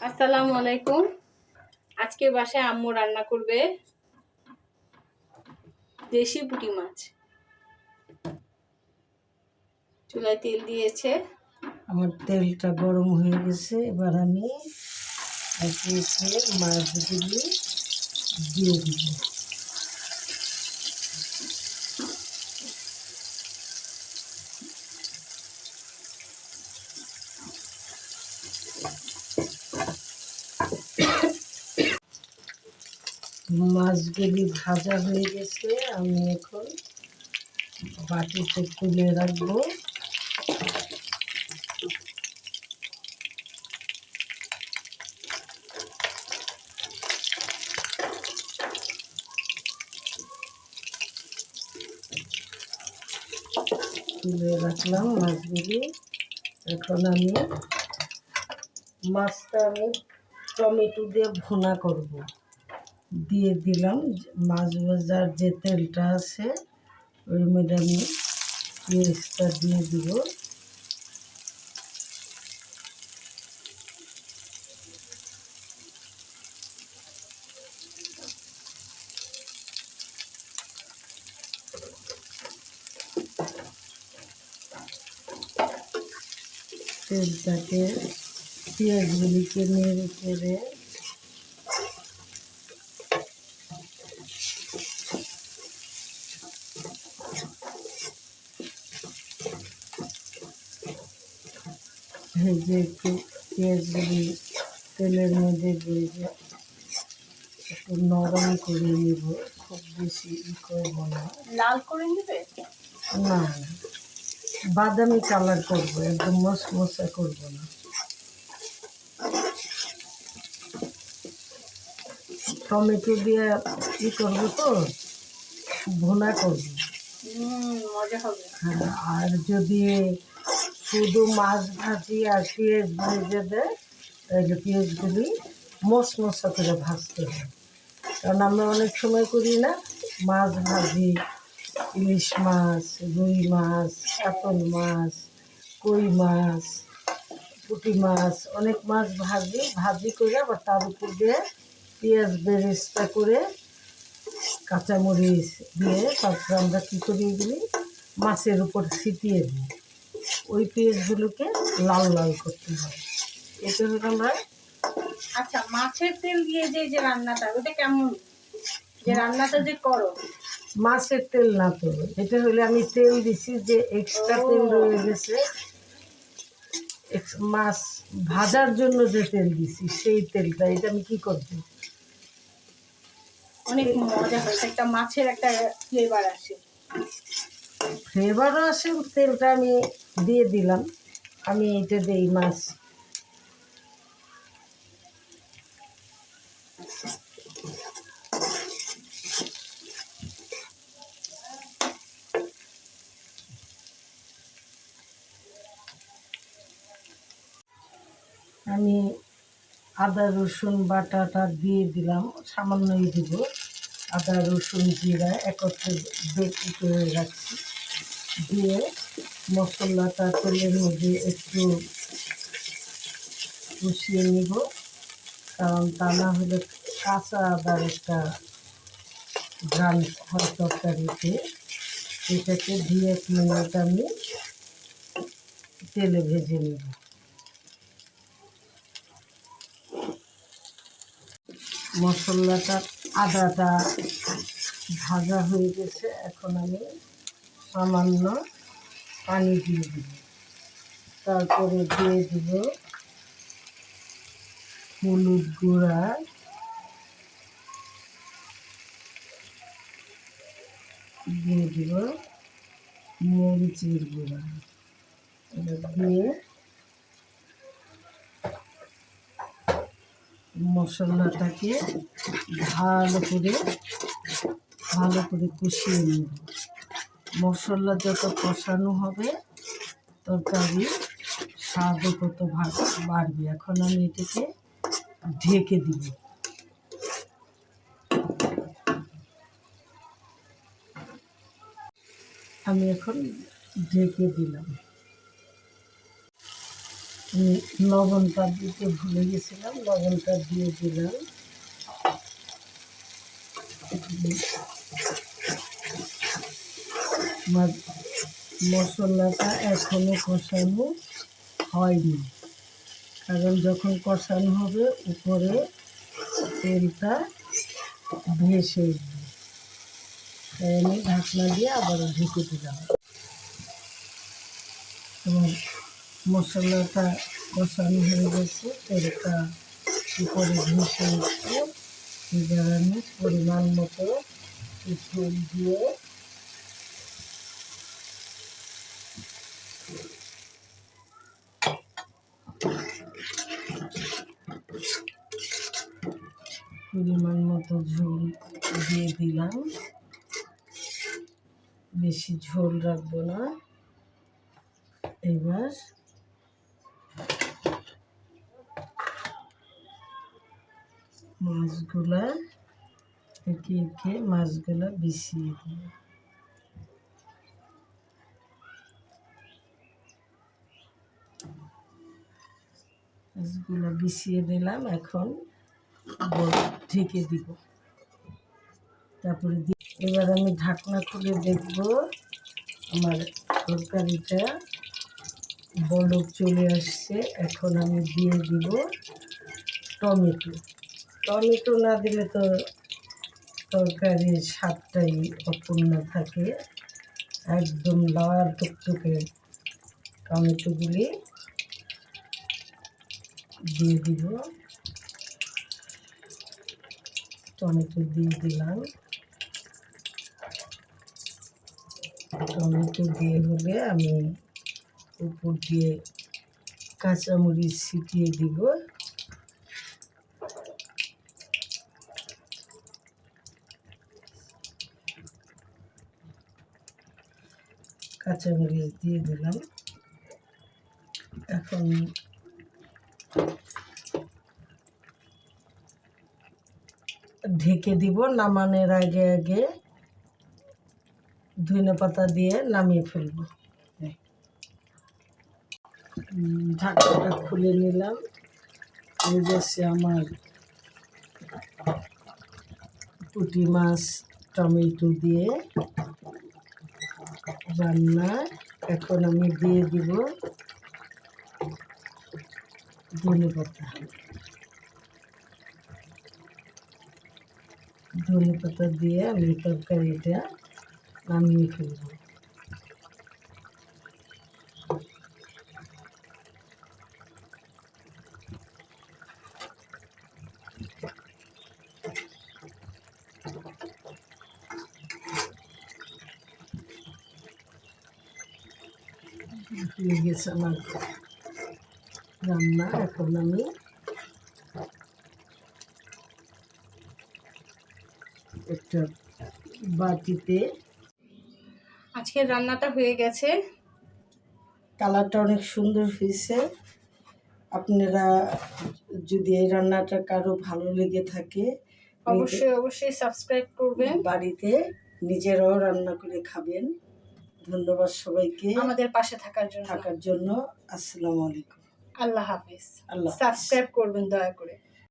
আসসালামু আলাইকুম। আজকে বাসায় আম্মু রান্না করবে দেশি পুঁটি মাছ। চুলায় তেল দিয়েছে। আমার তেলটা গরম হয়ে গেছে। এবার আমি একে একে মাছগুলি দিয়ে দিব। মাছগুলি ভাজা হয়ে গেছে। আমি এখন বাটিতে তুলে রাখবো। তুলে রাখলাম মাছগুলি। এখন মাছটা আমি টমেটো দিয়ে ভুনা করব। দিয়ে দিলাম মাছ ভাজার যে তেলটা আছে ওর মধ্যে আমি পেঁয়াজটা দিয়ে দিব। তেলটাকে পেঁয়াজগুলিকে নেড়ে চেড়ে ভেজে একটু পেঁয়াজগুলি তেলের মধ্যে ভেজে একটু নরম করে নেব। খুব বেশি করব না, লাল করে নেবে না বাদামি কালার করবো, একদম মশমশা করব না। টমেটো দিয়ে করবো তো ভুনা করবো। মজা হবে। হ্যাঁ, আর যদি শুধু মাছ ভাজি আর পেঁয়াজ ভেজে দেয় তাহলে পেঁয়াজগুলি মশমশা করে ভাজতে হয়। কারণ আমরা অনেক সময় করি না, মাছ ভাজি ইলিশ মাছ, রুই মাছ, কাতল মাছ, কই মাছ, পুঁটি মাছ, অনেক মাছ ভাজি করে আবার তার উপর দিয়ে পেঁয়াজ বেরেস্তা করে কাঁচামরিচ দিয়ে তারপরে আমরা কী করি, এগুলি মাছের উপর ছিটিয়ে দিই। ওই পেঁয়াজগুলোকে লাল লাল করতে হয়। এতে হলে আমরা আচ্ছা, মাছের তেল দিয়ে যে রান্নাটা, ওটা কেমন? যে রান্নাটা যে করো, মাছের তেল না তো, এটা হলে আমি তেল দিছি যে এক্সট্রা তেল রয়ে গেছে, মাছ ভাজার জন্য যে তেল দিছি সেই তেলটা, এটা আমি কি করবো? অনেক মজা হয়, একটা মাছের একটা ফ্লেভার আসে। ফ্লেভারও আসে, তেলটা আমি দিয়ে দিলাম। আমি এটা দিই মাছ। আমি আদা রসুন বাটাটা দিয়ে দিলাম, সামান্যই দিব। আদা রসুন জিরা একত্রে বেটে করে রাখছি। দিয়ে মশলাটা তেলের মধ্যে একটু কষিয়ে নিব, কারণ তা না হলে কাঁচা আদার একটা ঘ্রাণ হয় তরকারিতে। এটাকে 2-1 মিনিট আমি তেলে ভেজে নেব। মশলাটা আদাটা ভাজা হয়ে গেছে। এখন আমি সামান্য পানি দিয়ে দিব। তারপরে দিয়ে দিব হলুদ গুঁড়া, দিয়ে দিব মরিচের গুঁড়া। এটা দিয়ে মশলাটাকে ভালো করে কষিয়ে নেব। মশলা যত কষানো হবে তরকারি স্বাদও তত বাড়বে। এখন আমি এটাকে ঢেকে দিব। আমি এখন ঢেকে দিলাম। লবণটা দিতে ভুলে গেছিলাম, লবণটা দিয়ে দিলাম। আমার মশলাটা এখনো কষানো হয়নি, কারণ যখন কষানো হবে উপরে তেলটা ভেসে উঠবে। তাই আমি ঢাকনা দিয়ে আবারও ঢেকে দিলাম। তোমার মশলাটা কষানো হয়ে গেছে, তেলটা উপরে ভেসে উঠছে। এবার আমি পরিমাণ মতো তেল দিয়ে পরিমাণ মতো ঝোল দিয়ে দিলাম। বেশি ঝোল রাখবো না। এবার মাছগুলা একে একে মাছগুলা বিছিয়ে দিব। মাছগুলা বিছিয়ে দিলাম, এখন ঢেকে দিব। তারপরে এবার আমি ঢাকনা খুলে দেখব আমার তরকারিটা বলক চলে আসছে। এখন আমি দিয়ে দিব টমেটো। টমেটো না দিলে তো তরকারির স্বাদটাই অপূর্ণ থাকে। একদম লাল টুকটুকে টমেটোগুলি দিয়ে দিব। টমেটো দিয়ে দিলাম। টমেটো দিয়ে হলে আমি উপর দিয়ে কাঁচামরিচ ছিটিয়ে দিব। কাঁচামরিচ দিয়ে দিলাম। এখন ঢেকে দিব। নামানোর আগে আগে ধনেপাতা দিয়ে নামিয়ে ফেলব। ঢাকনাটা খুলে নিলাম। হয়ে গেছে আমার পুঁটি মাছ টমেটো দিয়ে রান্না। এখন আমি দিয়ে দিব ধনেপাতা। ধনেপাতা দিয়ে আমি তরকারিটা নামিয়ে ফেলব। হয়ে গেছে আমার রান্না। এখন আমি একটা বাটিতে, আজকের রান্নাটা হয়ে গেছে। কালারটা অনেক সুন্দর হয়েছে। আপনারা যদি এই রান্নাটা কারো ভালো লেগে থাকে অবশ্যই সাবস্ক্রাইব করবেন, বাড়িতে নিজেরাও রান্না করে খাবেন। ধন্যবাদ সবাইকে আমাদের পাশে থাকার জন্য। আসসালামু আলাইকুম। আল্লাহ হাফিজ। আল্লাহ হাফেজ। সাবস্ক্রাইব করবেন দয়া করে।